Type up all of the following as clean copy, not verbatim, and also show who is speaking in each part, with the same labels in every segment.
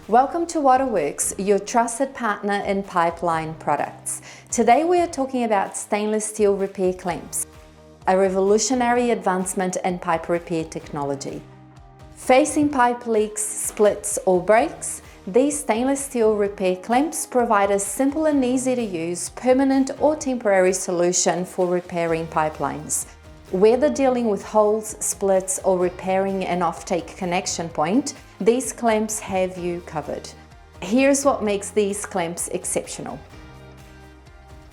Speaker 1: Welcome to Waterworks, your trusted partner in pipeline products. Today we are talking about stainless steel repair clamps, a revolutionary advancement in pipe repair technology. Facing pipe leaks, splits or breaks, these stainless steel repair clamps provide a simple and easy to use permanent or temporary solution for repairing pipelines. Whether dealing with holes, splits or repairing an off-take connection point, these clamps have you covered. Here's what makes these clamps exceptional.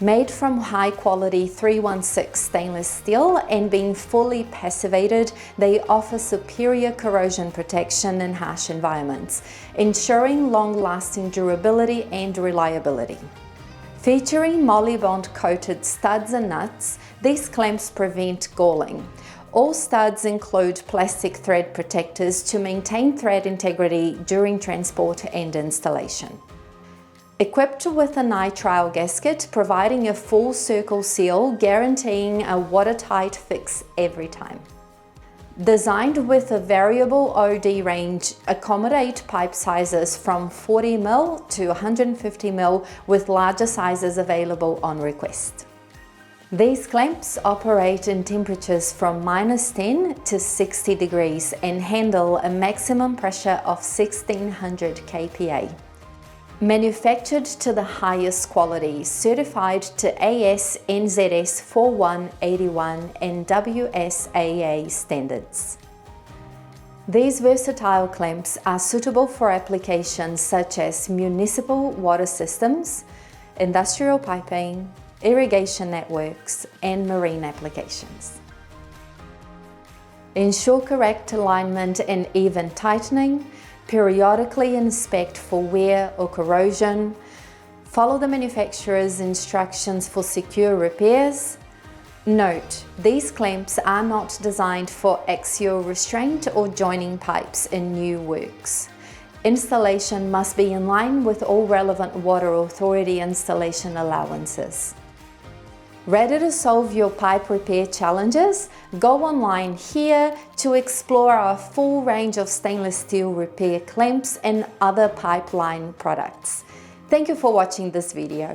Speaker 1: Made from high-quality 316 stainless steel and being fully passivated, they offer superior corrosion protection in harsh environments, ensuring long-lasting durability and reliability. Featuring molybond-coated studs and nuts, these clamps prevent galling. All studs include plastic thread protectors to maintain thread integrity during transport and installation. Equipped with a nitrile gasket, providing a full circle seal, guaranteeing a watertight fix every time. Designed with a variable OD range, accommodate pipe sizes from 40 ml to 150 ml with larger sizes available on request. These clamps operate in temperatures from -10 to 60 degrees and handle a maximum pressure of 1600 kPa. Manufactured to the highest quality, certified to AS NZS 4181 and WSAA standards. These versatile clamps are suitable for applications such as municipal water systems, industrial piping, irrigation networks, and marine applications. Ensure correct alignment and even tightening. Periodically inspect for wear or corrosion. Follow the manufacturer's instructions for secure repairs. Note, these clamps are not designed for axial restraint or joining pipes in new works. Installation must be in line with all relevant Water Authority installation allowances. Ready to solve your pipe repair challenges? Go online here to explore our full range of stainless steel repair clamps and other pipeline products. Thank you for watching this video.